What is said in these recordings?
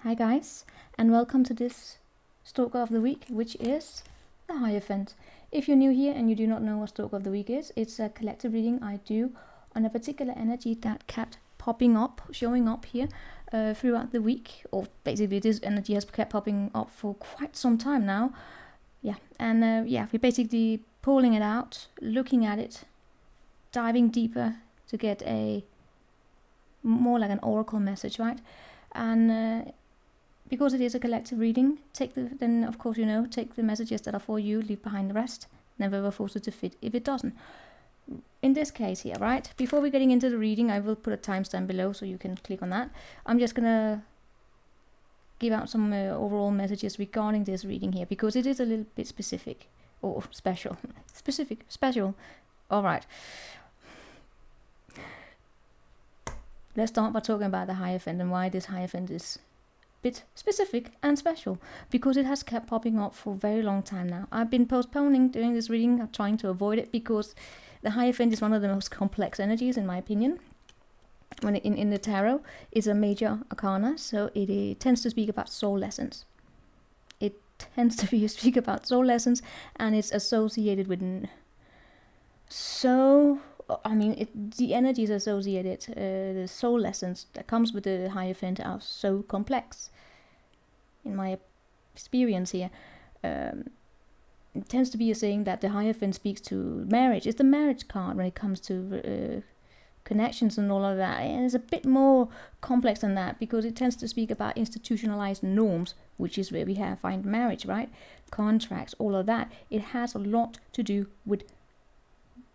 Hi guys, and welcome to this Stalker of the Week, which is the Hierophant. If you're new here and you do not know what Stalker of the Week is, it's a collective reading I do on a particular energy that kept popping up, showing up here throughout the week, or basically this energy has kept popping up for quite some time now. We're basically pulling it out, looking at it, diving deeper to get a more like an oracle message, right? And because it is a collective reading, take the messages that are for you, leave behind the rest. Never ever force it to fit if it doesn't. In this case here, right? Before we're getting into the reading, I will put a timestamp below so you can click on that. I'm just gonna give out some overall messages regarding this reading here because it is a little bit specific or special. Special. All right. Let's start by talking about the Hierophant and why this Hierophant is bit specific and special, because it has kept popping up for a very long time now. I've been postponing doing this reading. I'm trying to avoid it because the Hierophant is one of the most complex energies in my opinion. When in the tarot, it's a major arcana, so it tends to speak about soul lessons. It tends to speak about soul lessons, and it's associated with the energies associated, the soul lessons that comes with the Hierophant are so complex. In my experience here, it tends to be a saying that the Hierophant speaks to marriage. It's the marriage card when it comes to connections and all of that. And it's a bit more complex than that because it tends to speak about institutionalized norms, which is where we find marriage, right? Contracts, all of that. It has a lot to do with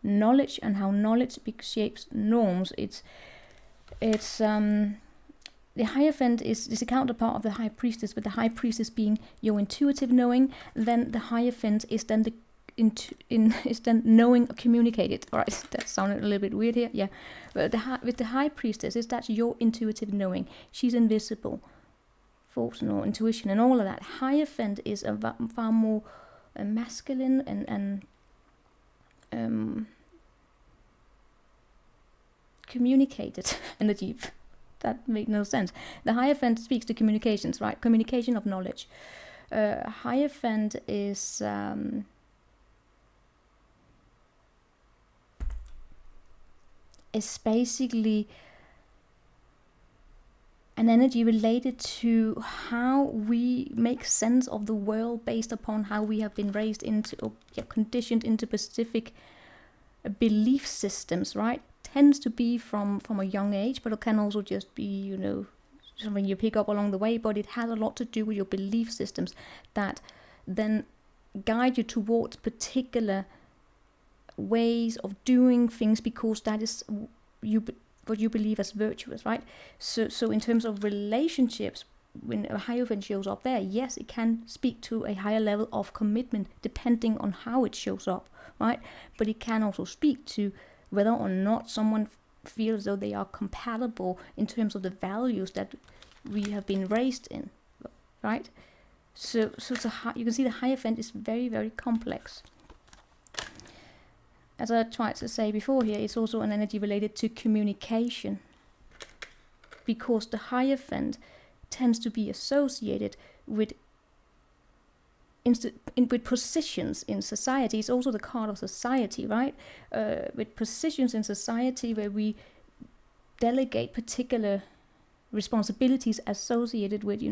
knowledge and how knowledge shapes norms. The Hierophant is a counterpart of the High Priestess, with the High Priestess being your intuitive knowing. Then the Hierophant is then knowing or communicated. All right, that sounded a little bit weird here. Yeah, but with the High Priestess, that's your intuitive knowing. She's invisible, force and intuition and all of that. Hierophant is a far more masculine and communicated energy. That made no sense. The Hierophant speaks to communications, right? Communication of knowledge. Hierophant is basically an energy related to how we make sense of the world based upon how we have been raised into or conditioned into specific belief systems, right? Tends to be from a young age, but it can also just be, something you pick up along the way, but it has a lot to do with your belief systems that then guide you towards particular ways of doing things because that is what you believe as virtuous, right? So in terms of relationships, when a Hierophant shows up there, yes, it can speak to a higher level of commitment depending on how it shows up, right? But it can also speak to whether or not someone feels though they are compatible in terms of the values that we have been raised in, right? So you can see the Hierophant is very, very complex. As I tried to say before here, it's also an energy related to communication, because the Hierophant tends to be associated with with positions in society. It's also the card of society, right? With positions in society where we delegate particular responsibilities associated with,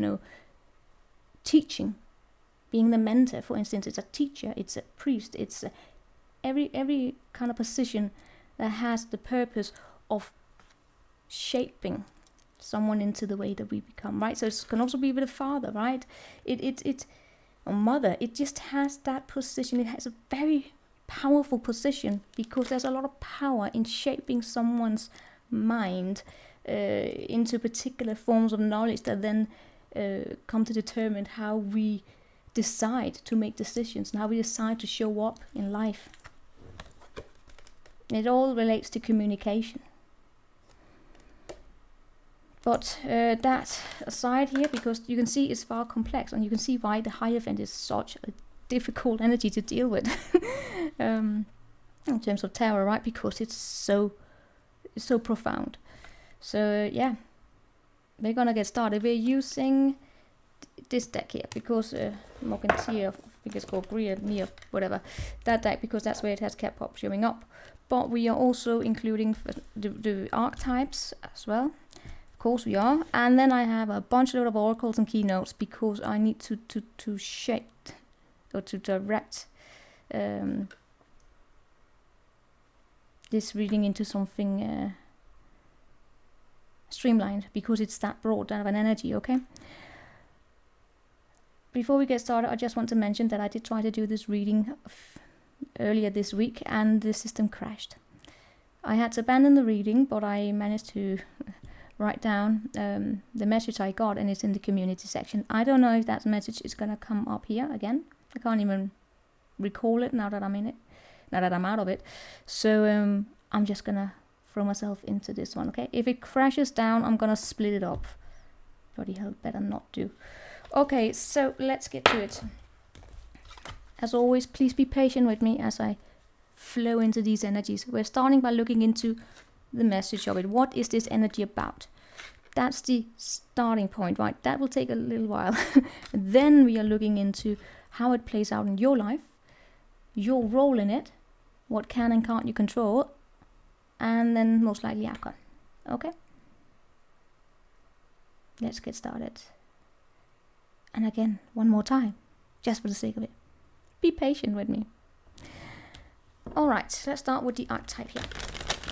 teaching, being the mentor, for instance. It's a teacher, it's a priest, it's every kind of position that has the purpose of shaping someone into the way that we become, right? So it can also be with a father, right? Or mother. It just has that position. It has a very powerful position because there's a lot of power in shaping someone's mind into particular forms of knowledge that then come to determine how we decide to make decisions and how we decide to show up in life. It all relates to communication. But that aside here, because you can see it's far complex, and you can see why the Hierophant is such a difficult energy to deal with in terms of tarot, right? Because it's so profound. So yeah, we're gonna get started. We're using this deck here, because Morgantia, I think it's called Greer, whatever, that deck, because that's where it has kept up showing up. But we are also including the archetypes as well. Of course we are. And then I have a bunch of oracles and keynotes, because I need to shape or to direct this reading into something streamlined, because it's that broad of an energy, okay? Before we get started, I just want to mention that I did try to do this reading earlier this week and the system crashed. I had to abandon the reading, but I managed to write down the message I got, and it's in the community section. I don't know if that message is going to come up here again. I can't even recall it now that I'm in it, now that I'm out of it. So I'm just going to throw myself into this one, okay? If it crashes down, I'm going to split it up. Bloody hell, better not do. Okay, so let's get to it. As always, please be patient with me as I flow into these energies. We're starting by looking into the message of it. What is this energy about? That's the starting point, right? That will take a little while. Then we are looking into how it plays out in your life, your role in it, what can and can't you control, and then most likely outcome. Okay? Let's get started. And again, one more time, just for the sake of it. Be patient with me. Alright, let's start with the archetype here.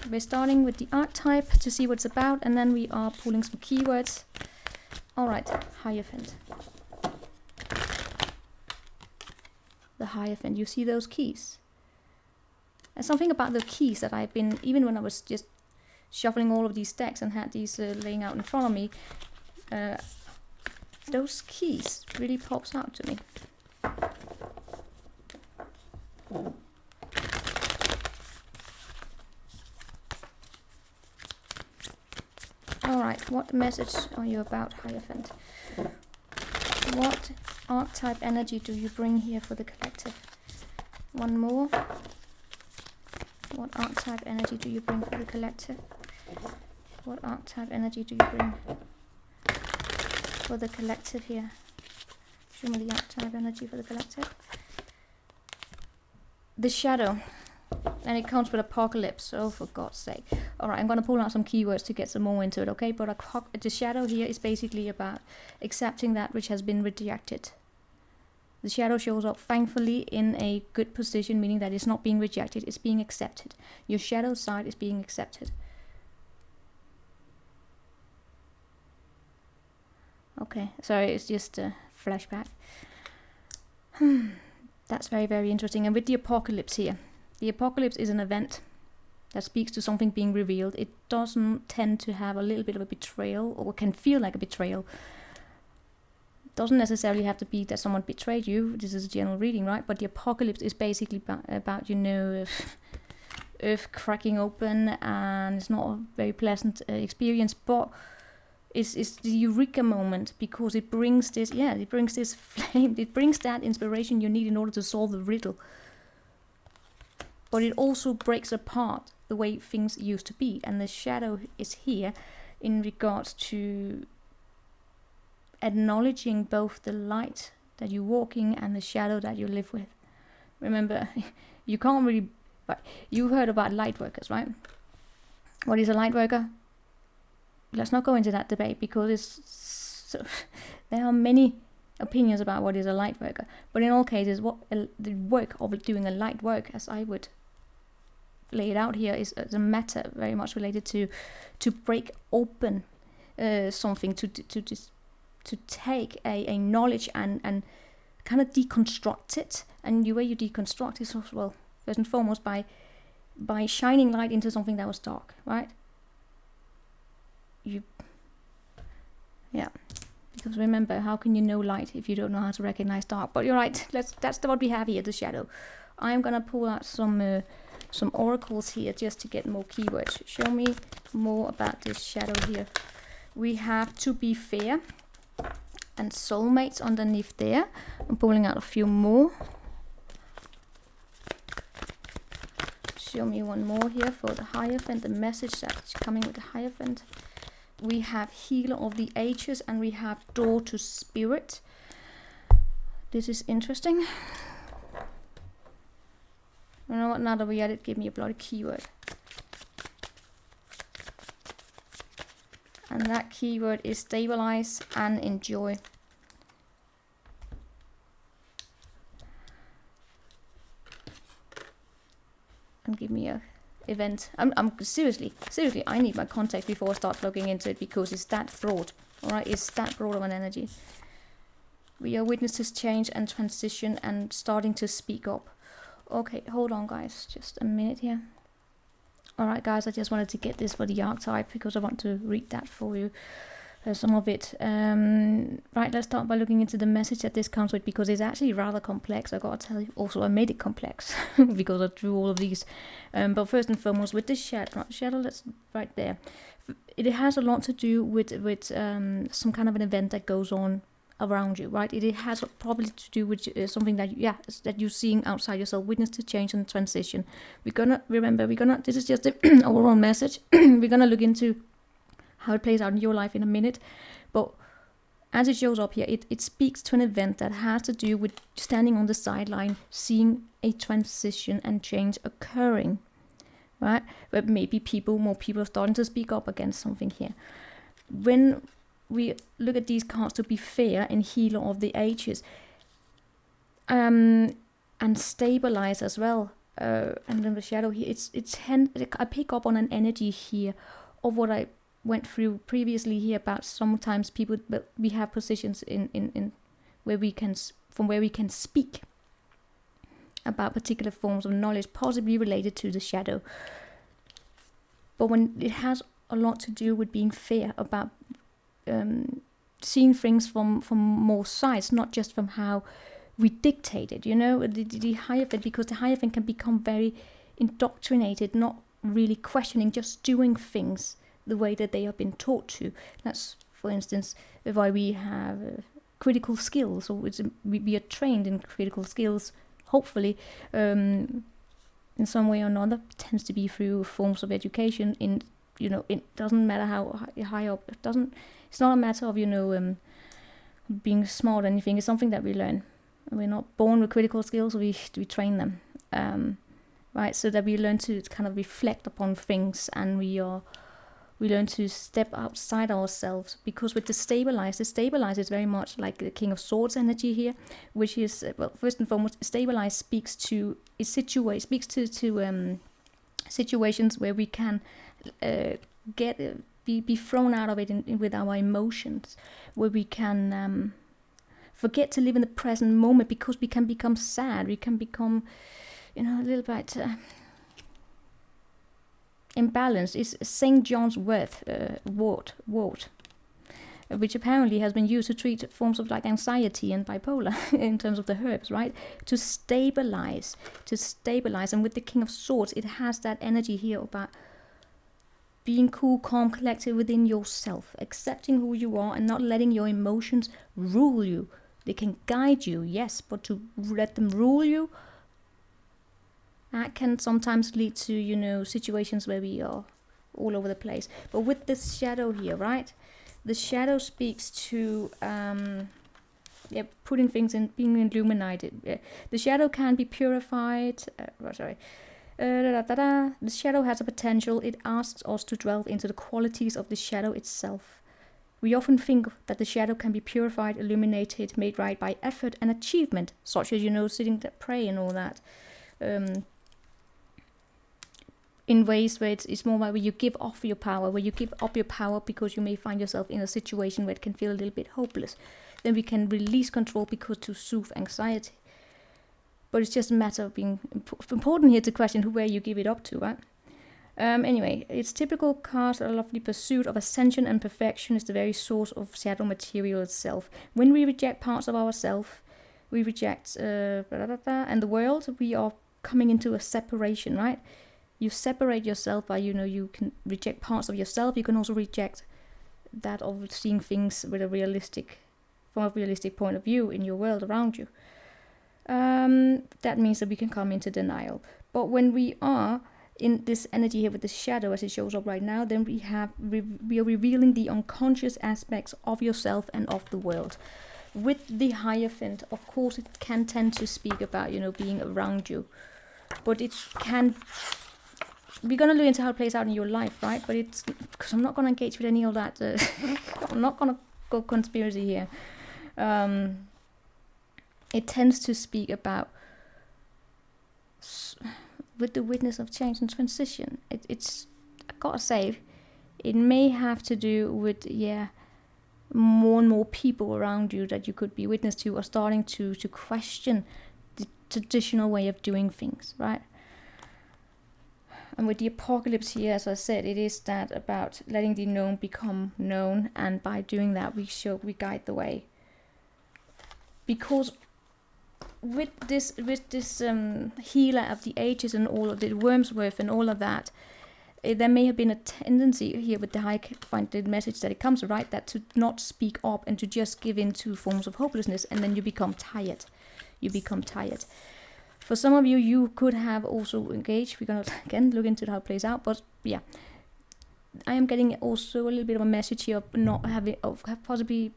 We're starting with the archetype to see what it's about, and then we are pulling some keywords. Alright, Hierophant. The Hierophant, you see those keys? There's something about the keys that I've been, even when I was just shuffling all of these decks and had these laying out in front of me, those keys really pops out to me. Alright, what message are you about, Hierophant? What archetype energy do you bring here for the collective? One more. What archetype energy do you bring for the collective? What archetype energy do you bring for the collective here? Show me the archetype energy for the collective. The shadow. And it comes with apocalypse. Oh, for God's sake. Alright, I'm going to pull out some keywords to get some more into it, okay? But the shadow here is basically about accepting that which has been rejected. The shadow shows up thankfully in a good position, meaning that it's not being rejected, it's being accepted. Your shadow side is being accepted. Okay, sorry, it's just a flashback. That's very, very interesting. And with the apocalypse here, the apocalypse is an event that speaks to something being revealed. It doesn't tend to have a little bit of a betrayal, or can feel like a betrayal. It doesn't necessarily have to be that someone betrayed you. This is a general reading, right? But the apocalypse is basically about, you know, earth cracking open, and it's not a very pleasant experience, but it's the eureka moment, because it brings this, it brings this flame, it brings that inspiration you need in order to solve the riddle. But it also breaks apart the way things used to be, and the shadow is here in regards to acknowledging both the light that you're walking and the shadow that you live with. Remember, you can't really, but you heard about light workers, right? What is a light worker? Let's not go into that debate, because there are many opinions about what is a light worker. But in all cases, what the work of doing a light work, as I would lay it out here, is a matter very much related to break open something, to take a knowledge and kind of deconstruct it. And the way you deconstruct is, well, first and foremost by shining light into something that was dark, right? Because remember, how can you know light if you don't know how to recognize dark? But you're right, that's what we have here, the shadow. I'm gonna pull out some oracles here just to get more keywords. Show me more about this shadow here. We have to be fair and soulmates underneath there. I'm pulling out a few more. Show me one more here for the Hierophant, the message that's coming with the Hierophant. We have Healer of the Ages, and we have Door to Spirit. This is interesting. You know what, now that we at it, give me a bloody keyword. And that keyword is stabilize and enjoy. And give me a event. I'm seriously, I need my context before I start looking into it, because it's that broad. Alright, it's that broad of an energy. We are witnesses change and transition and starting to speak up. Okay, hold on guys, just a minute here. Alright guys, I just wanted to get this for the archetype because I want to read that for you. Some of it. Right, let's start by looking into the message that this comes with, because it's actually rather complex, I gotta tell you. Also, I made it complex because I drew all of these. But first and foremost, with this shadow, that's right there. It has a lot to do with some kind of an event that goes on around you, right? It has probably to do with something that that you're seeing outside yourself, witness to change and transition. This is just the overall message. We're gonna look into how it plays out in your life in a minute, but as it shows up here, it speaks to an event that has to do with standing on the sideline, seeing a transition and change occurring, right? But maybe more people are starting to speak up against something here. When we look at these cards to be fair and healer of the ages, and stabilize as well, and then the shadow here, I pick up on an energy here of what I went through previously here about sometimes we have positions in where we can speak about particular forms of knowledge possibly related to the shadow, but when it has a lot to do with being fair about seeing things from more sides, not just from how we dictate it, you know, the Hierophant, because the Hierophant can become very indoctrinated, not really questioning, just doing things the way that they have been taught to. That's, for instance, why we have critical skills, or we are trained in critical skills, hopefully, in some way or another. It tends to be through forms of education. It doesn't matter how high up. It's not a matter of being smart or anything. It's something that we learn. We're not born with critical skills. We train them, right? So that we learn to kind of reflect upon things, and we learn to step outside ourselves. Because with the stabilize is very much like the King of Swords energy here, which is, first and foremost, stabilize speaks to situations where we can be thrown out of it with our emotions, where we can forget to live in the present moment, because we can become sad, we can become a little bit imbalanced. Is St. John's wort, which apparently has been used to treat forms of like anxiety and bipolar in terms of the herbs, right? To stabilize. And with the King of Swords, it has that energy here about being cool, calm, collected within yourself, accepting who you are and not letting your emotions rule you. They can guide you, yes, but to let them rule you, that can sometimes lead to, situations where we are all over the place. But with this shadow here, right? The shadow speaks to putting things in, being illuminated. The shadow can be purified. The shadow has a potential. It asks us to delve into the qualities of the shadow itself. We often think that the shadow can be purified, illuminated, made right by effort and achievement, such as, sitting to pray and all that. In ways where it's more like where you give off your power, because you may find yourself in a situation where it can feel a little bit hopeless. Then we can release control because to soothe anxiety. But it's just a matter of being important here to question where you give it up to, right? Anyway, its typical card, a lovely pursuit of ascension and perfection, is the very source of shadow material itself. When we reject parts of ourselves, we reject and the world, we are coming into a separation, right? You separate yourself by, you can reject parts of yourself. You can also reject that of seeing things with from a realistic point of view in your world around you. That means that we can come into denial. But when we are in this energy here with the shadow as it shows up right now, then we are revealing the unconscious aspects of yourself and of the world. with the Hierophant, of course, it can tend to speak about, you know, being around you. But it can... We're going to look into how it plays out in your life, right? But it's... Because I'm not going to engage with any of that. I'm not going to go conspiracy here. It tends to speak about... With the witness of change and transition. It's... I gotta say... It may have to do with, yeah... more and more people around you that you could be witness to are starting to question the traditional way of doing things, right? And with the apocalypse here, as I said, it is that about letting the known become known, and by doing that we guide the way. Because with this healer of the ages and all of the Wormsworth and all of that, there may have been a tendency here with the Hierophant, the message that it comes, right, that to not speak up and to just give in to forms of hopelessness, and then you become tired. You become tired. For some of you, you could have also engaged. We're going to, again, look into how it plays out. But, yeah, I am getting also a little bit of a message here of not having, of possibly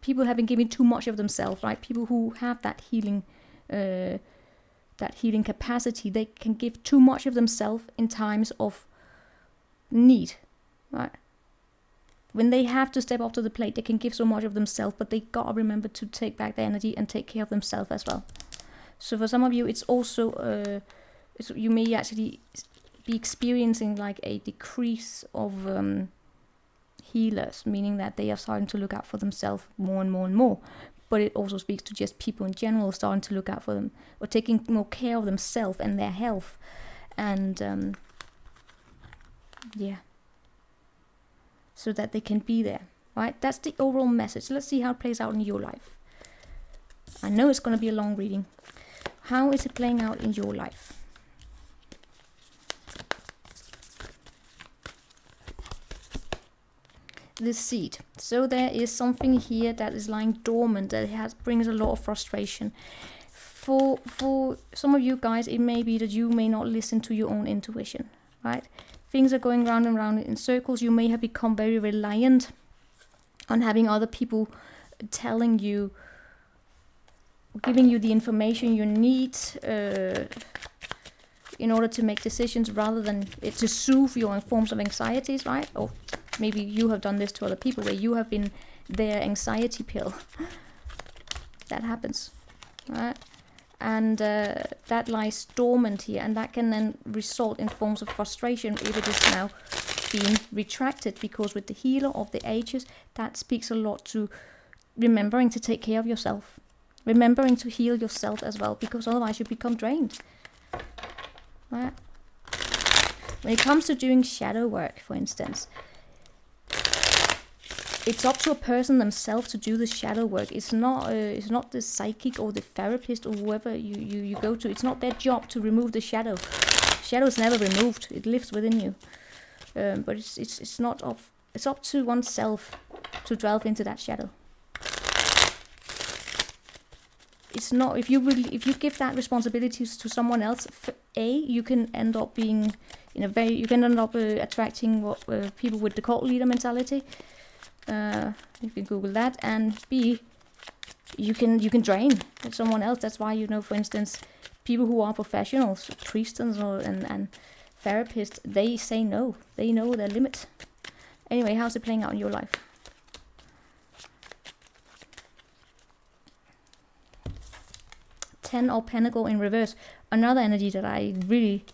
people having given too much of themselves, right? People who have that healing capacity, they can give too much of themselves in times of need, right? When they have to step up to the plate, they can give so much of themselves, but they gotta remember to take back their energy and take care of themselves as well. So for some of you, it's also you may actually be experiencing like a decrease of healers, meaning that they are starting to look out for themselves more and more and more. But it also speaks to just people in general starting to look out for them, or taking more care of themselves and their health, and yeah, so that they can be there, right? That's the overall message. Let's see how it plays out in your life. I know it's going to be a long reading. How is it playing out in your life? The seed. So there is something here that is lying dormant, that brings a lot of frustration. For some of you guys, it may be that you may not listen to your own intuition, right? Things are going round and round in circles. You may have become very reliant on having other people telling you, giving you the information you need in order to make decisions, rather than to soothe your forms of anxieties, right? Or maybe you have done this to other people, where you have been their anxiety pill. That happens, right? And that lies dormant here, and that can then result in forms of frustration if it is now being retracted, because with the healer of the ages, that speaks a lot to remembering to take care of yourself, remembering to heal yourself as well, because otherwise you become drained, right? When it comes to doing shadow work, for instance, it's up to a person themselves to do the shadow work. It's not the psychic or the therapist or whoever you go to. It's not their job to remove the shadow. Shadow is never removed. It lives within you. But it's not up. It's up to oneself to delve into that shadow. It's not, if you give that responsibilities to someone else, you can end up being attracting what people with the cult leader mentality. You can Google that, and B, you can drain someone else. That's why, for instance, people who are professionals, priests and therapists, they say no. They know their limit. Anyway, how's it playing out in your life? Ten of Pentacle in reverse. Another energy that I really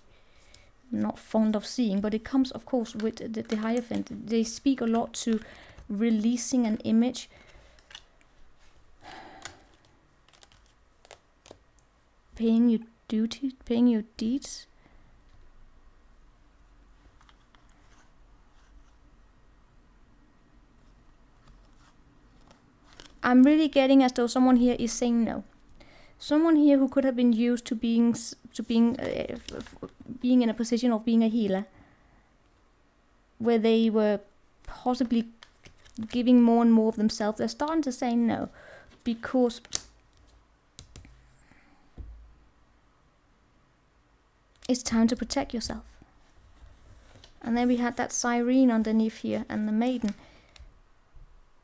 not fond of seeing, but it comes, of course, with the Hierophant. They speak a lot to releasing an image, paying your duty, paying your deeds. I'm really getting as though someone here is saying no. Someone here who could have been used to being in a position of being a healer, where they were possibly giving more and more of themselves, they're starting to say no, because it's time to protect yourself. And then we had that siren underneath here and the maiden.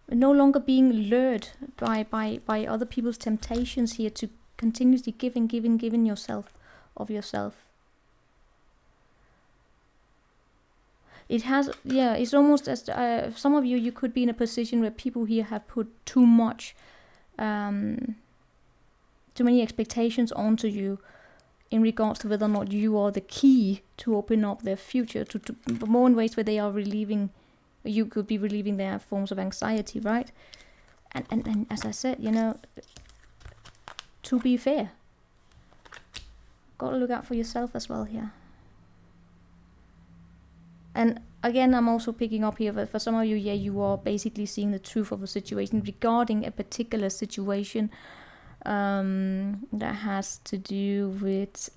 no longer being lured by other people's temptations here to continuously giving yourself of yourself. It has, yeah, it's almost as some of you could be in a position where people here have put too much, too many expectations onto you in regards to whether or not you are the key to open up their future, to more in ways where they are relieving, you could be relieving their forms of anxiety, right? And as I said, you know, to be fair, gotta look out for yourself as well here. And again, I'm also picking up here that for some of you, yeah, you are basically seeing the truth of a situation regarding a particular situation that has to do with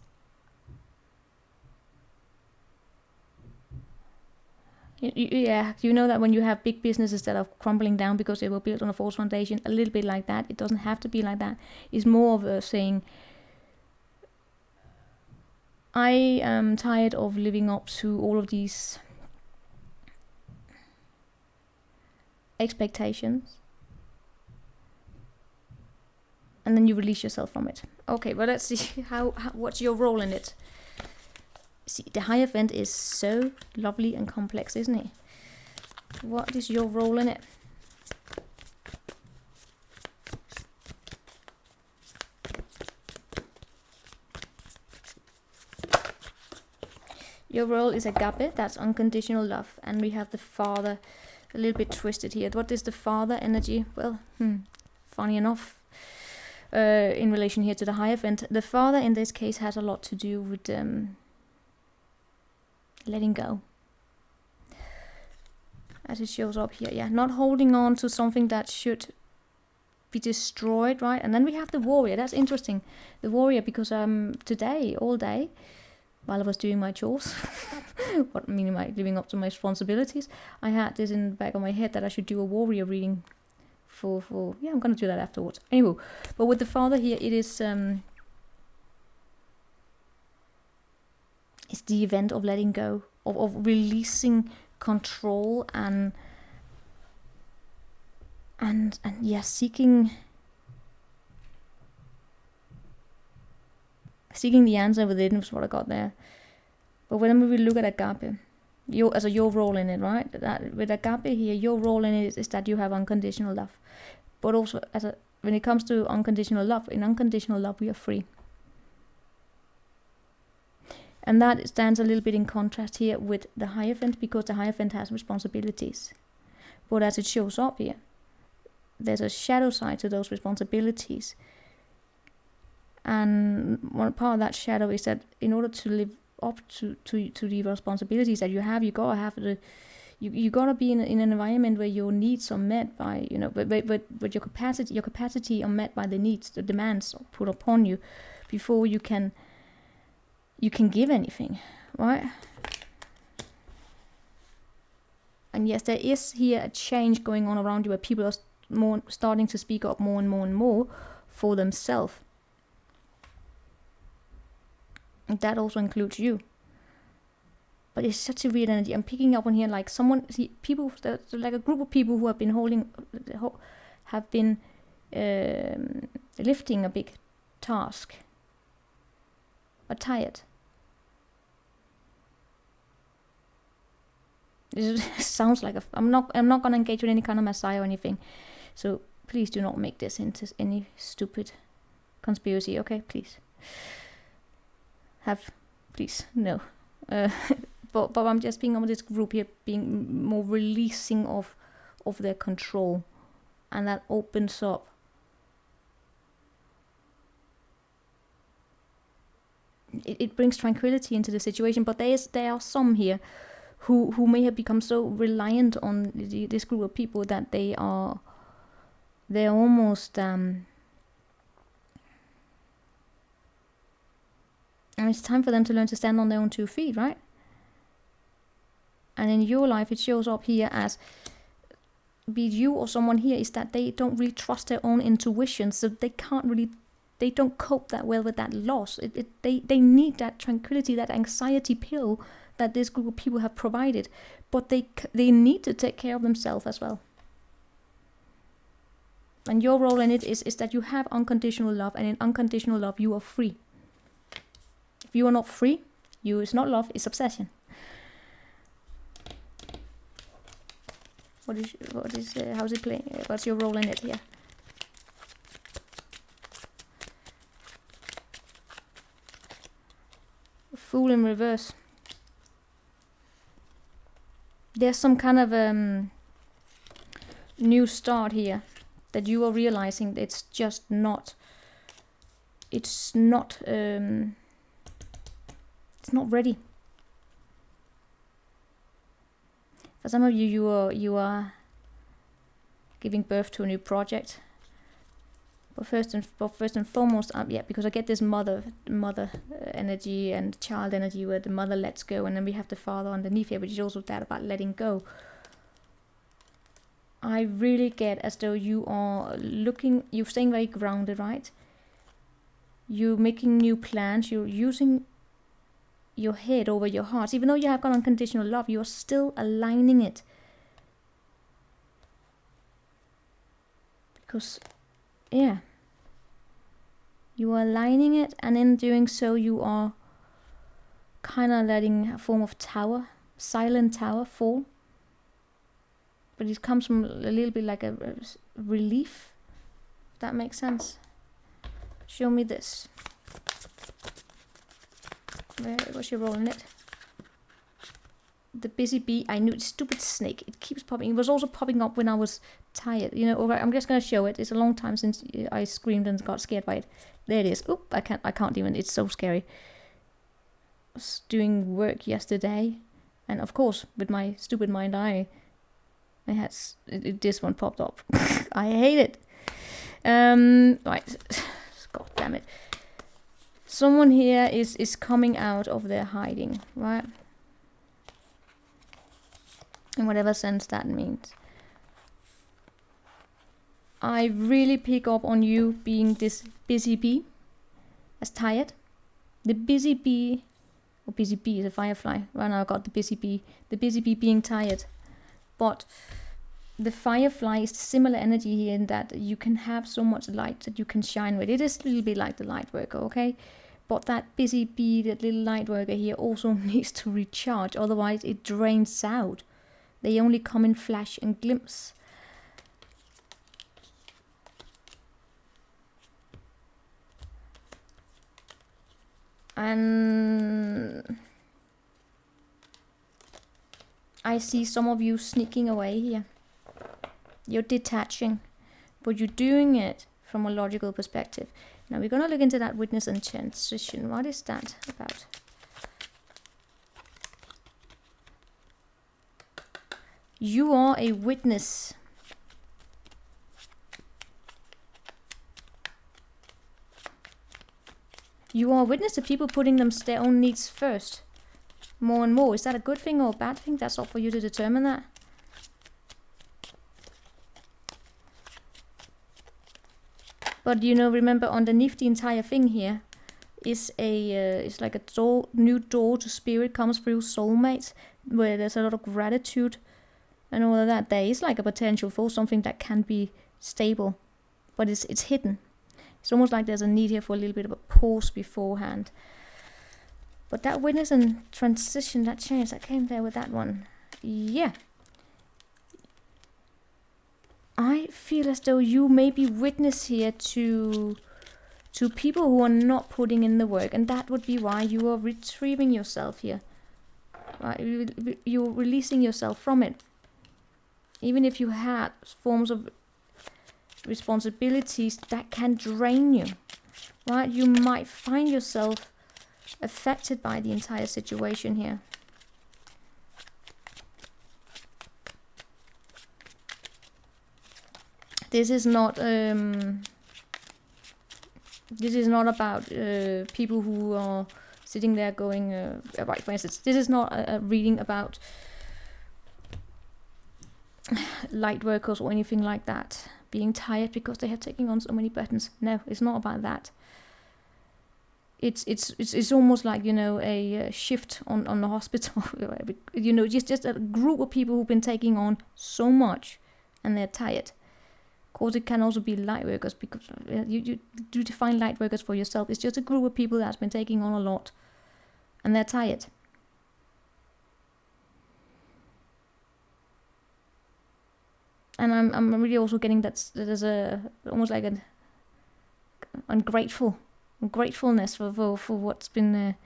yeah, you know that when you have big businesses that are crumbling down because they were built on a false foundation, a little bit like that. It doesn't have to be like that. It's more of a saying, I am tired of living up to all of these expectations, and then you release yourself from it. Okay, well, let's see how what's your role in it. See, the Hierophant is so lovely and complex, isn't it? What is your role in it? Your role is agape, that's unconditional love, and we have the Father a little bit twisted here. What is the Father energy? Well, funny enough, in relation here to the Hierophant, the Father in this case has a lot to do with letting go, as it shows up here. Yeah, not holding on to something that should be destroyed, right? And then we have the Warrior. That's interesting, the Warrior, because today, all day, while I was doing my chores, what meaning my living up to my responsibilities, I had this in the back of my head that I should do a Warrior reading for yeah, I'm gonna do that afterwards. Anyway, but with the Father here, it is it's the event of letting go, of releasing control and yeah, seeking the answer within was what I got there. But whenever we look at agape, your role in it, right? That with agape here, your role in it is that you have unconditional love. But also, when it comes to unconditional love, in unconditional love, we are free. And that stands a little bit in contrast here with the Hierophant, because the Hierophant has responsibilities. But as it shows up here, there's a shadow side to those responsibilities. And one part of that shadow is that in order to live up to the responsibilities that you have, you gotta be in an environment where your needs are met by, you know, but your capacity are met by the needs, the demands put upon you, before you can give anything, right? And yes, there is here a change going on around you, where people are starting to speak up more and more for themselves. And that also includes you. But it's such a weird energy. I'm picking up on here, like people, like a group of people who have been lifting a big task, are tired. This sounds like I'm not gonna engage with any kind of messiah or anything, so please do not make this into any stupid conspiracy. Okay, please. Please no. But I'm just being on this group here, being more releasing of their control, and that opens up it brings tranquility into the situation. But there are some here who may have become so reliant on this group of people that they're almost and it's time for them to learn to stand on their own 2 feet, right? And in your life, it shows up here as, be it you or someone here, is that they don't really trust their own intuition, so they don't cope that well with that loss. They need that tranquility, that anxiety pill that this group of people have provided, but they need to take care of themselves as well. And your role in it is that you have unconditional love, and in unconditional love you are free. If you are not free, it's not love, it's obsession. How's it playing? What's your role in it here? Fool in reverse. There's some kind of new start here that you are realizing that it's just not. It's not ready. For some of you, you are giving birth to a new project. But first and foremost, yeah, because I get this mother energy and child energy where the mother lets go, and then we have the father underneath here, which is also that about letting go. I really get as though you are you're staying very grounded, right? You're making new plans, you're using your head over your heart. Even though you have got unconditional love, you are still aligning it. Because, yeah, you are aligning it, and in doing so you are kind of letting a form of tower, silent tower, fall. But it comes from a little bit like a relief, if that makes sense. Show me this. Where was your role in it? The busy bee. I knew, stupid snake. It keeps popping. It was also popping up when I was tired. You know, I'm just gonna show it. It's a long time since I screamed and got scared by it. There it is. Oop! I can't even. It's so scary. I was doing work yesterday, and of course, with my stupid mind, this one popped up. I hate it. Right. God damn it. Someone here is coming out of their hiding, right? In whatever sense that means. I really pick up on you being this busy bee, as tired. The busy bee, or busy bee is a firefly. Right now I got the busy bee being tired. But the firefly is similar energy here in that you can have so much light that you can shine with. It is a little bit like the light worker, okay? But that busy bee, that little light worker here also needs to recharge, otherwise it drains out. They only come in flash and glimpse. And I see some of you sneaking away here. You're detaching, but you're doing it from a logical perspective. Now we're going to look into that witness and transition. What is that about? You are a witness. You are a witness to people putting their own needs first. More and more. Is that a good thing or a bad thing? That's up for you to determine that. But you know, remember, underneath the entire thing here is it's like a new door to spirit, comes through soulmates, where there's a lot of gratitude and all of that. There is like a potential for something that can be stable, but it's hidden. It's almost like there's a need here for a little bit of a pause beforehand. But that witness and transition, that change that came there with that one, yeah. I feel as though you may be witness here to people who are not putting in the work, and that would be why you are retrieving yourself here. Right? You're releasing yourself from it. Even if you had forms of responsibilities that can drain you, right? You might find yourself affected by the entire situation here. This is not about people who are sitting there going, right, for instance, this is not a reading about light workers or anything like that being tired because they have taken on so many buttons. No, it's not about that. It's almost like, you know, a shift on the hospital. You know, just a group of people who've been taking on so much and they're tired. Of course, it can also be light workers, because you do define light workers for yourself. It's just a group of people that's been taking on a lot, and they're tired. And I'm really also getting that there's almost like an ungratefulness for what's been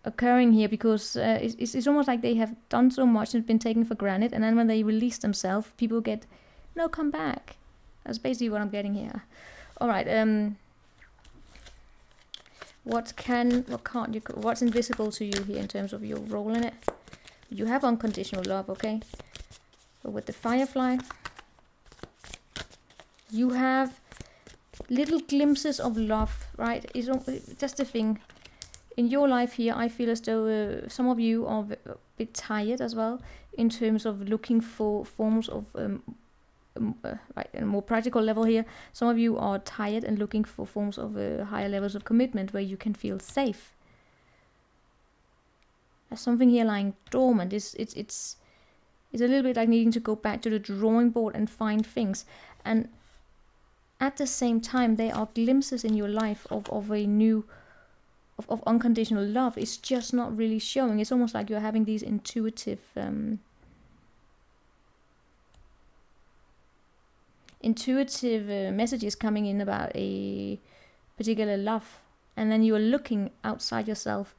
occurring here, because it's almost like they have done so much and been taken for granted, and then when they release themselves, people get, no, come back. That's basically what I'm getting here. All right. What's invisible to you here in terms of your role in it? You have unconditional love, okay? But with the Firefly, you have little glimpses of love, right? That's the thing. In your life here, I feel as though some of you are a bit tired as well, in terms of looking for forms of, right, at a more practical level here. Some of you are tired and looking for forms of higher levels of commitment where you can feel safe. There's something here lying dormant. It's a little bit like needing to go back to the drawing board and find things. And at the same time, there are glimpses in your life of a new, of unconditional love. It's just not really showing. It's almost like you're having these intuitive messages coming in about a particular love, and then you are looking outside yourself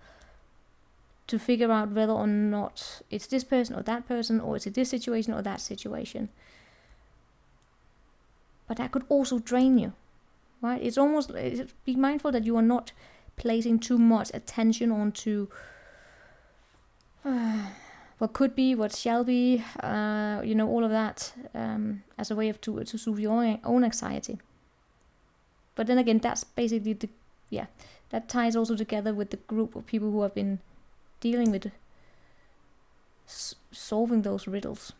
to figure out whether or not it's this person or that person, or it's this situation or that situation. But that could also drain you, right? It's almost, be mindful that you are not placing too much attention onto what could be, what shall be, all of that, as a way of to soothe your own anxiety. But then again, that's basically that ties also together with the group of people who have been dealing with solving those riddles.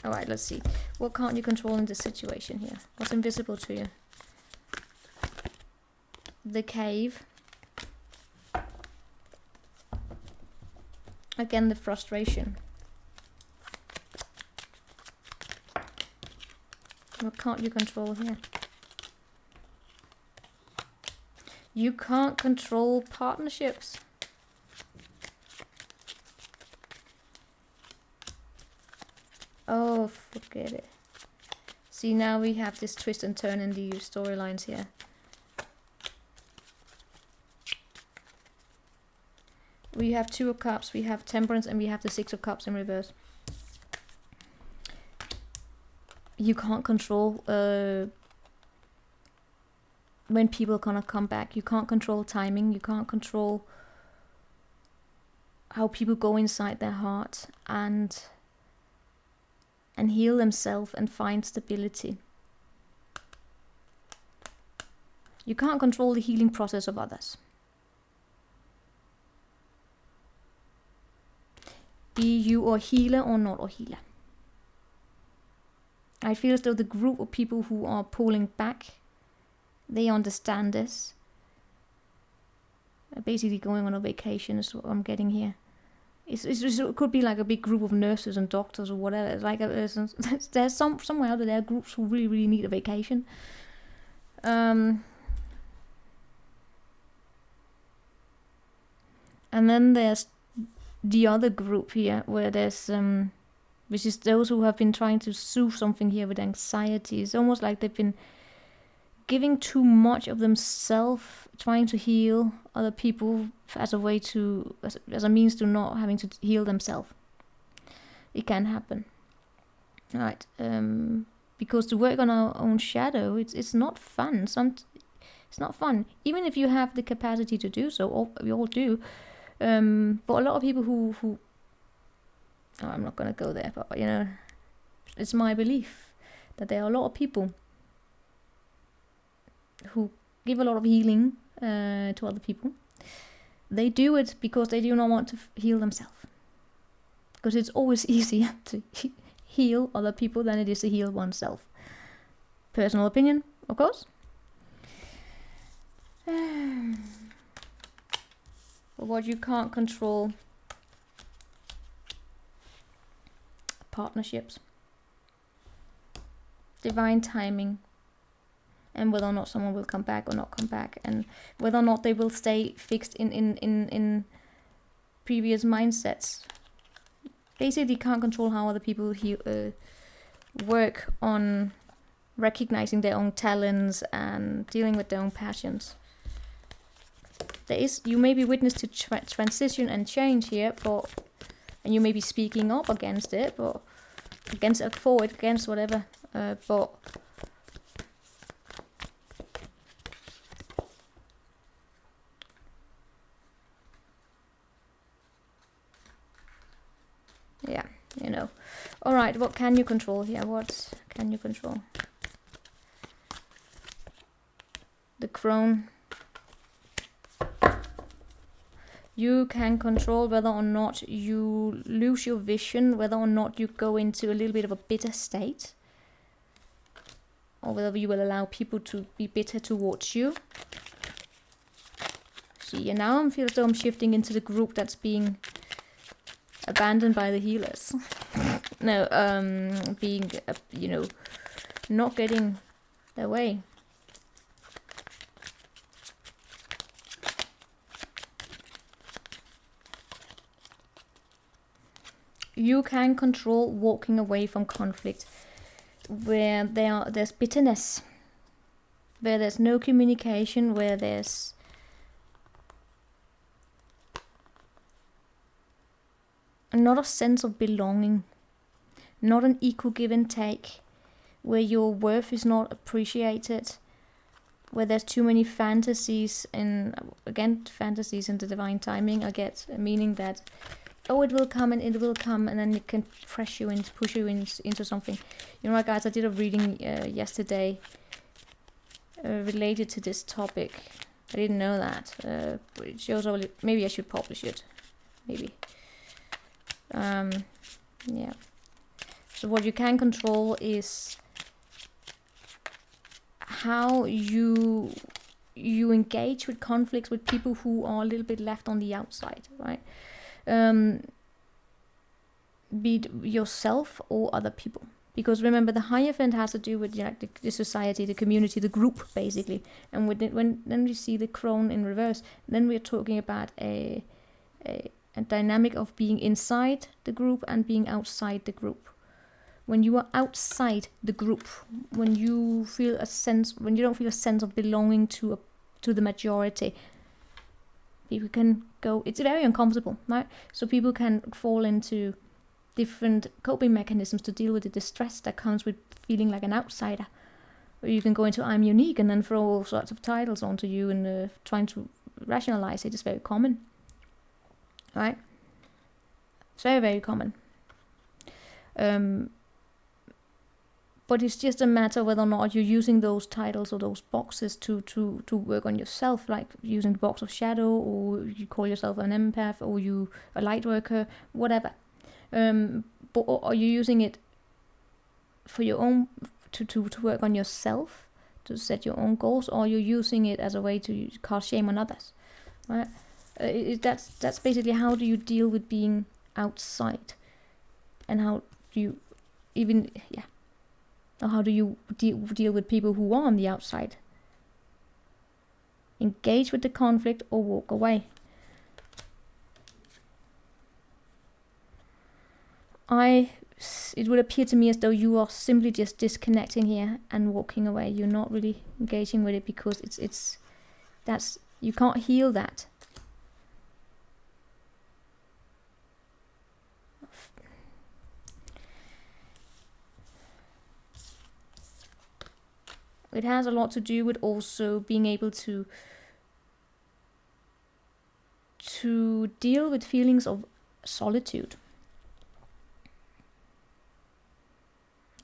All right, let's see. What can't you control in this situation here? What's invisible to you? The Cave. Again, the frustration. What can't you control here? You can't control partnerships. Oh, forget it. See, now we have this twist and turn in the storylines here. We have Two of Cups, we have Temperance, and we have the Six of Cups in reverse. You can't control when people are gonna come back. You can't control timing. You can't control how people go inside their heart and heal themselves and find stability. You can't control the healing process of others. Be you a healer or not a healer. I feel as though the group of people who are pulling back, they understand this. Basically going on a vacation is what I'm getting here. It could be like a big group of nurses and doctors or whatever. It's like there's somewhere out there are groups who really, really need a vacation. And then there's the other group here, where there's which is those who have been trying to soothe something here with anxiety. It's almost like they've been giving too much of themselves, trying to heal other people as a way to, as a means to not having to heal themselves. It can happen, right? Because to work on our own shadow, it's not fun. It's not fun, even if you have the capacity to do so. Or we all do. But a lot of people who I'm not gonna go there, but it's my belief that there are a lot of people who give a lot of healing to other people. They do it because they do not want to heal themselves. Because it's always easier to heal other people than it is to heal oneself. Personal opinion, of course. But what you can't control, partnerships. divine timing, and whether or not someone will come back or not come back, and whether or not they will stay fixed in previous mindsets. Basically, can't control how other people work on recognizing their own talents and dealing with their own passions. You may be witness to transition and change here, and you may be speaking up against it, but forward against whatever, but yeah, you know. All right, what can you control here? What can you control? The crone. You can control whether or not you lose your vision, whether or not you go into a little bit of a bitter state, or whether you will allow people to be bitter towards you. See, and now I feel as though I'm shifting into the group that's being abandoned by the healers. No, being, you know, not getting their way. You can control walking away from conflict where there's bitterness, where there's no communication, where there's not a sense of belonging, not an equal give and take, where your worth is not appreciated, where there's too many fantasies, and again, fantasies in the divine timing, I get, meaning that oh, it will come and it will come, and then it can push you into something. You know what, guys, I did a reading yesterday related to this topic. I didn't know that. But it shows only, maybe I should publish it. Maybe. Yeah. So what you can control is how you engage with conflicts with people who are a little bit left on the outside, right? Be it yourself or other people, because remember, the Hierophant has to do with the society, the community, the group, basically. And when we see the crone in reverse, then we're talking about a dynamic of being inside the group and being outside the group. When you are outside the group, when you don't feel a sense of belonging to the majority, people can go, it's very uncomfortable, right? So people can fall into different coping mechanisms to deal with the distress that comes with feeling like an outsider. Or you can go into I'm unique and then throw all sorts of titles onto you, and trying to rationalize it is very common, right? It's very, very common. But it's just a matter whether or not you're using those titles or those boxes to work on yourself, like using the box of shadow, or you call yourself an empath, or you a light worker, whatever. But are you using it for your own, to work on yourself, to set your own goals, or are you using it as a way to cast shame on others, right? That's basically, how do you deal with being outside, and how do you or how do you deal with people who are on the outside? Engage with the conflict or walk away. It would appear to me as though you are simply just disconnecting here and walking away. You're not really engaging with it, because you can't heal that. It has a lot to do with also being able to deal with feelings of solitude.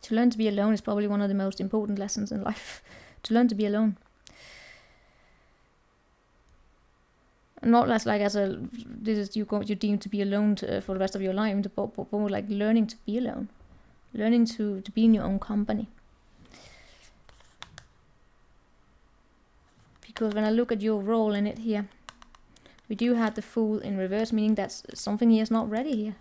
To learn to be alone is probably one of the most important lessons in life. To learn to be alone. Not as like you're deemed to be alone for the rest of your life, but more like learning to be alone. Learning to be in your own company. Because when I look at your role in it here, we do have the Fool in reverse, meaning that something here is not ready here.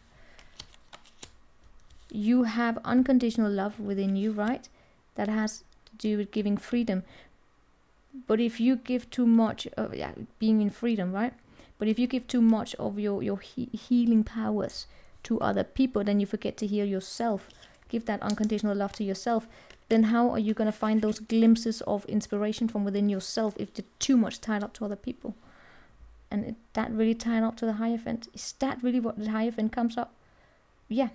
You have unconditional love within you, right? that has to do with giving freedom. But if you give too much of being in freedom, right? But if you give too much of your healing powers to other people, then you forget to heal yourself. Give that unconditional love to yourself. Then how are you going to find those glimpses of inspiration from within yourself if you're too much tied up to other people? And that really tied up to the Hierophant? Is that really what the Hierophant comes up? Yeah.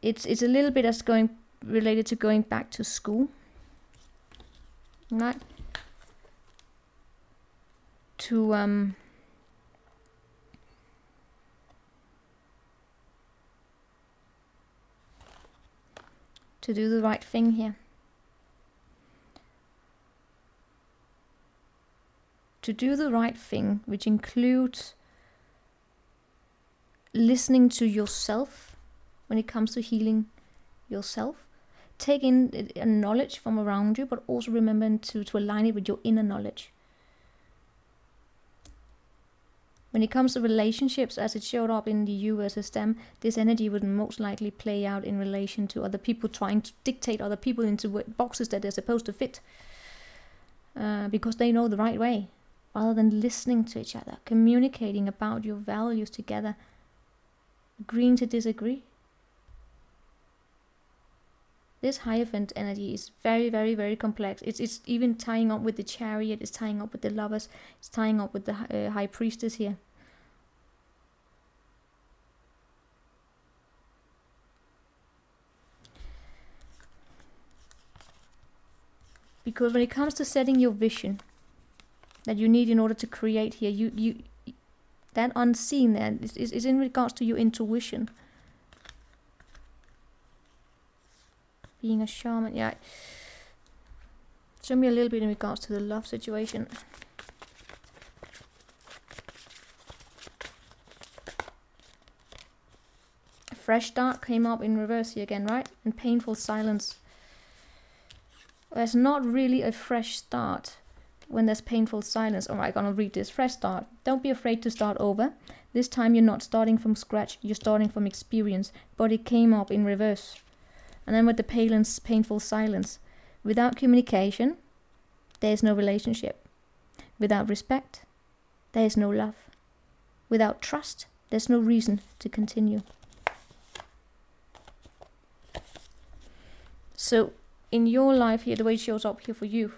It's a little bit as related to going back to school. Right? To do the right thing here. To do the right thing, which includes listening to yourself when it comes to healing yourself. Take in a knowledge from around you, but also remember to align it with your inner knowledge. When it comes to relationships, as it showed up in the U versus them, this energy would most likely play out in relation to other people, trying to dictate other people into boxes that they're supposed to fit. Because they know the right way, rather than listening to each other, communicating about your values together, agreeing to disagree. This Hierophant energy is very, very, very complex. It's even tying up with the Chariot, it's tying up with the Lovers, it's tying up with the High Priestess here. Because when it comes to setting your vision that you need in order to create here, you that unseen there is in regards to your intuition. Being a shaman, yeah. Show me a little bit in regards to the love situation. A fresh start came up in reverse here again, right? And painful silence. There's not really a fresh start when there's painful silence. Alright, I'm gonna read this. Fresh start. Don't be afraid to start over. This time you're not starting from scratch, you're starting from experience. But it came up in reverse. And then with the painful silence. Without communication, there is no relationship. Without respect, there is no love. Without trust, there's no reason to continue. So, in your life here, the way it shows up here for you,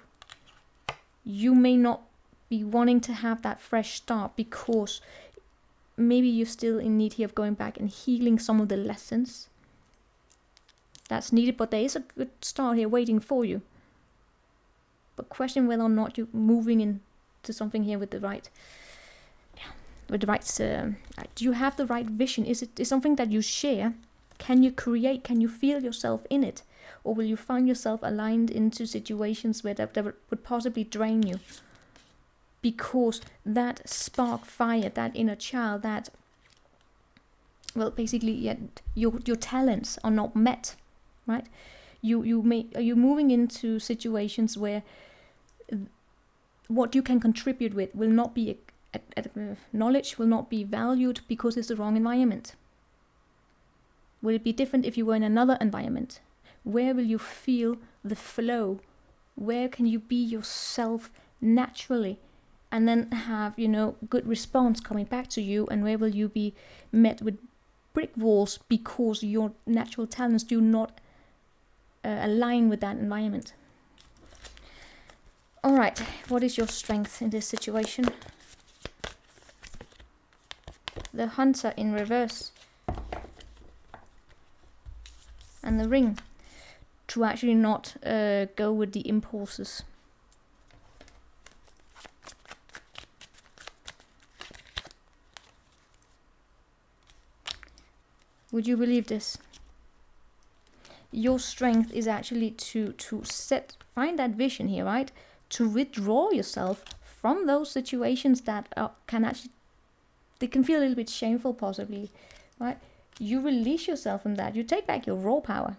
you may not be wanting to have that fresh start because maybe you're still in need here of going back and healing some of the lessons that's needed, but there is a good start here waiting for you. But question whether or not you're moving into something here with the right, do you have the right vision? Is something that you share? Can you create? Can you feel yourself in it? Or will you find yourself aligned into situations where that would possibly drain you? Because that spark fire, that inner child, that, well, basically, yeah, your talents are not met. Right, you're moving into situations where what you can contribute with will not be knowledge will not be valued because it's the wrong environment. Will it be different if you were in another environment? Where will you feel the flow? Where can you be yourself naturally, and then have good response coming back to you? And where will you be met with brick walls because your natural talents do not align with that environment? All right, what is your strength in this situation? The Hunter in reverse and the Ring, to actually not go with the impulses. Would you believe this? Your strength is actually to find that vision here, right? To withdraw yourself from those situations that they can feel a little bit shameful possibly, right? You release yourself from that. You take back your raw power.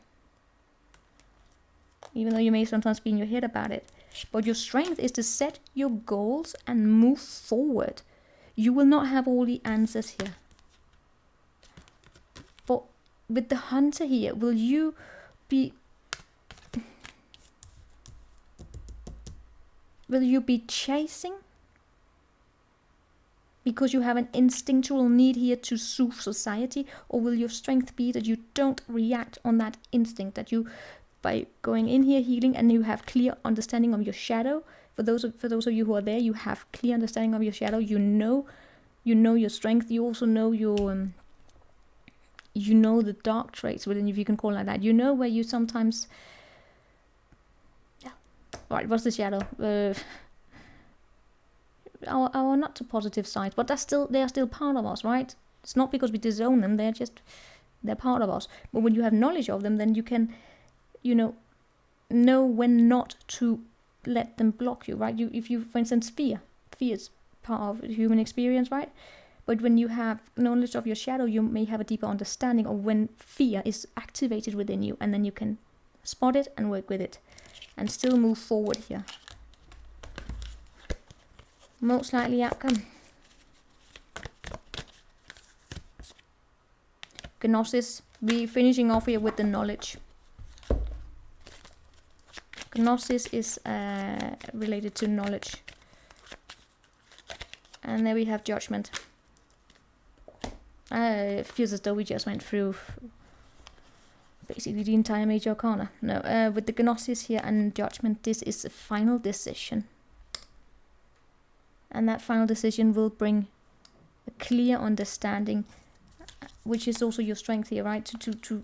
Even though you may sometimes be in your head about it. But your strength is to set your goals and move forward. You will not have all the answers here. with the hunter here, will you be chasing because you have an instinctual need here to soothe society, or will your strength be that you don't react on that instinct, that you, by going in here healing, and you have clear understanding of your shadow? For those of you who are there, you have clear understanding of your shadow. You know your strength. You also know your you know the dark traits within you, if you can call it like that. You know where you sometimes, yeah, right, what's the shadow? Our not so positive side, but they are still part of us, right? It's not because we disown them, they're part of us. But when you have knowledge of them, then you can, know when not to let them block you, right? If you, for instance, fear is part of the human experience, right? But when you have knowledge of your shadow, you may have a deeper understanding of when fear is activated within you, and then you can spot it and work with it and still move forward here. Most likely outcome. Gnosis. We're finishing off here with the knowledge. Gnosis is related to knowledge. And there we have judgment. It feels as though we just went through basically the entire major arcana. No, with the Gnosis here and judgment, this is a final decision. And that final decision will bring a clear understanding, which is also your strength here, right? To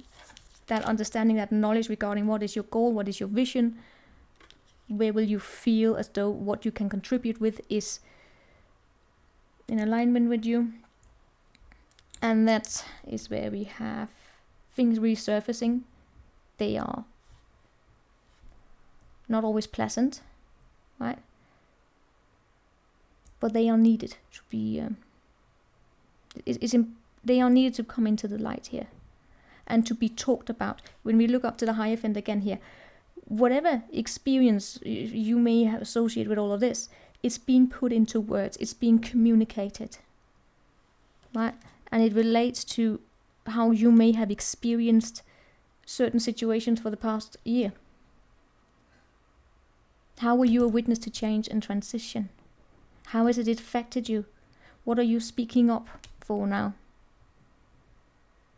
that understanding, that knowledge regarding what is your goal, what is your vision, where will you feel as though what you can contribute with is in alignment with you. And that is where we have things resurfacing. They are not always pleasant, right? But they are needed to be. They are needed to come into the light here, and to be talked about. When we look up to the Hierophant again here, whatever experience you may have associated with all of this, it's being put into words. It's being communicated, right? And it relates to how you may have experienced certain situations for the past year. How were you a witness to change and transition? How has it affected you? What are you speaking up for now?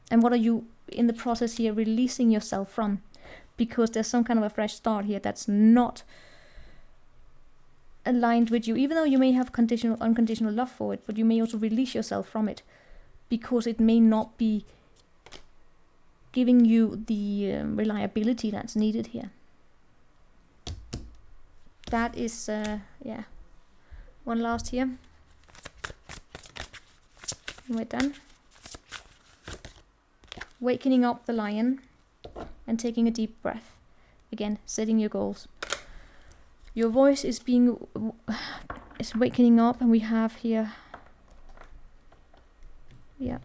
And what are you in the process here releasing yourself from? Because there's some kind of a fresh start here that's not aligned with you. Even though you may have unconditional love for it, but you may also release yourself from it, because it may not be giving you the reliability that's needed here. That is, yeah. One last here. We're done. Wakening up the lion and taking a deep breath. Again, setting your goals. Your voice is wakening up, and we have here, yeah.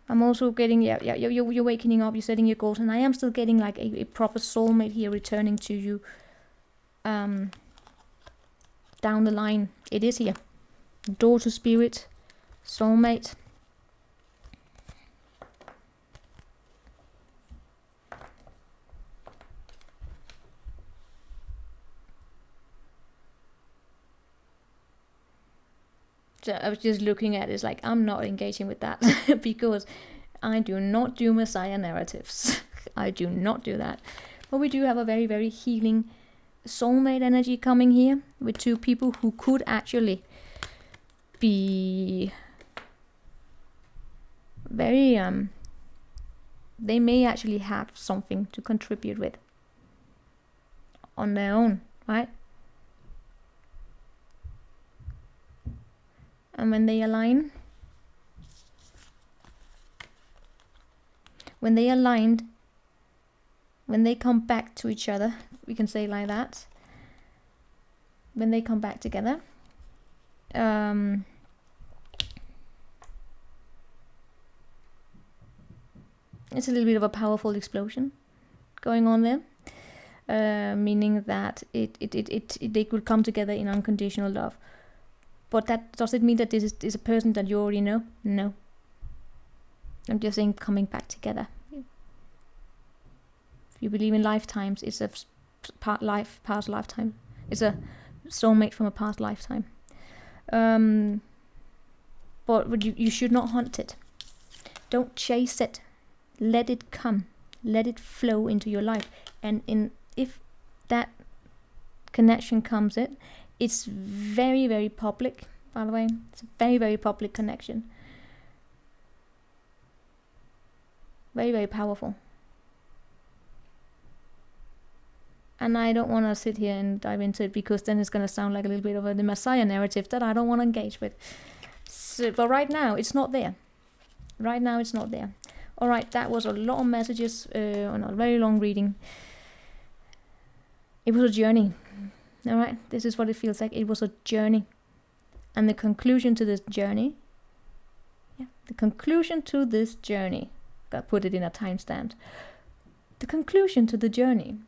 I'm also getting, you're wakening up, you're setting your goals, and I am still getting like a proper soulmate here returning to you down the line. It is here. Door to spirit, soulmate. So I was just looking at it, it's like, I'm not engaging with that because I do not do Messiah narratives. I do not do that. But we do have a very, very healing soulmate energy coming here with two people who could actually be very, they may actually have something to contribute with on their own, right? And when they align, when they aligned, when they come back to each other, we can say like that, when they come back together, it's a little bit of a powerful explosion going on there, meaning that they could come together in unconditional love. But that does it mean that this is a person that you already know? No. I'm just saying coming back together. If you believe in lifetimes, it's a past lifetime. It's a soulmate from a past lifetime. But you should not hunt it. Don't chase it. Let it come. Let it flow into your life. And if that connection comes in, it's very, very public, by the way. It's a very, very public connection. Very, very powerful. And I don't want to sit here and dive into it, because then it's going to sound like a little bit of the Messiah narrative that I don't want to engage with. So, but right now, it's not there. Right now, it's not there. All right, that was a lot of messages on a very long reading. It was a journey. All right, this is what it feels like. It was a journey. And the conclusion to this journey, gotta put it in a timestamp. The conclusion to the journey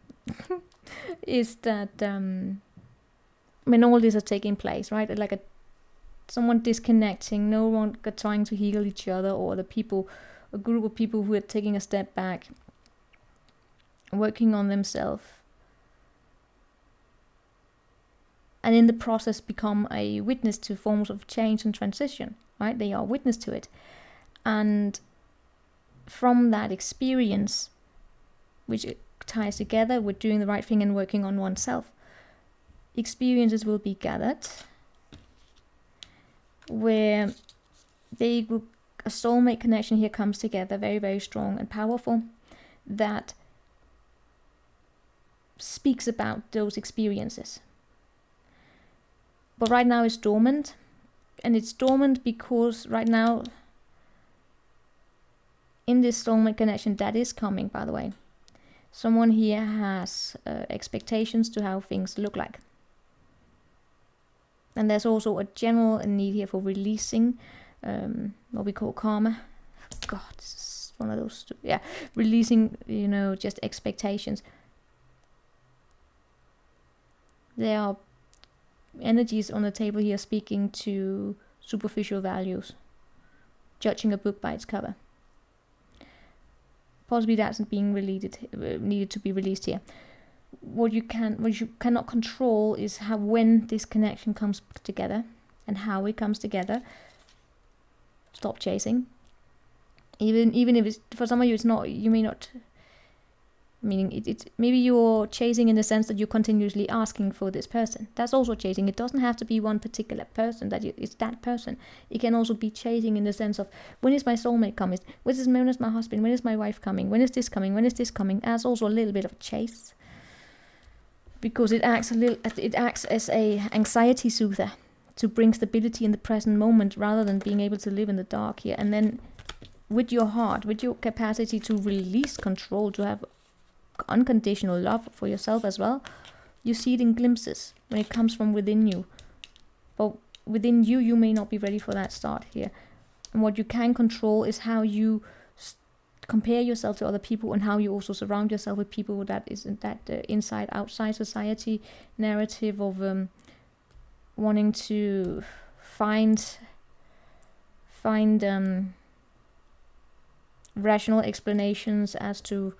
is that when all this is taking place, right? Like someone disconnecting, no one trying to heal each other, or a group of people who are taking a step back, working on themselves, and in the process become a witness to forms of change and transition, right? They are witness to it. And from that experience, which ties together with doing the right thing and working on oneself, experiences will be gathered where a soulmate connection here comes together, very, very strong and powerful, that speaks about those experiences. But right now it's dormant, and it's dormant because right now, in this soulmate connection that is coming, by the way, someone here has expectations to how things look like. And there's also a general need here for releasing what we call karma. God, this is one of those. Releasing, just expectations. There are energies on the table here speaking to superficial values, judging a book by its cover. Possibly that's being needed to be released here. What you cannot control is when this connection comes together and how it comes together. Stop chasing. Even if it's, for some of you, it's not. You may not. Meaning it's maybe you're chasing in the sense that you're continuously asking for this person. That's also chasing. It doesn't have to be one particular person it's that person. It can also be chasing in the sense of, when is my soulmate coming? When is my husband? When is my wife coming? When is this coming? When is this coming? That's also a little bit of a chase, because it acts as a anxiety soother to bring stability in the present moment, rather than being able to live in the dark here. And then with your heart, with your capacity to release control, to have unconditional love for yourself as well, you see it in glimpses when it comes from within you. But within you, you may not be ready for that start here. And what you can control is how you compare yourself to other people, and how you also surround yourself with people that isn't that inside outside society narrative of wanting to find rational explanations as to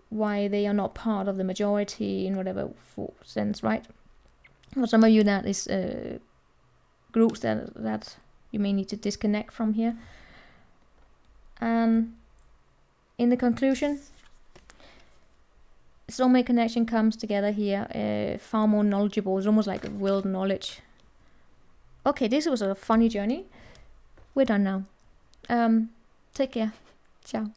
why they are not part of the majority in whatever sense, right? For some of you, that is groups that you may need to disconnect from here. And in the conclusion, soulmate connection comes together here, far more knowledgeable. It's almost like a world knowledge. Okay, this was a funny journey. We're done now. Take care. Ciao.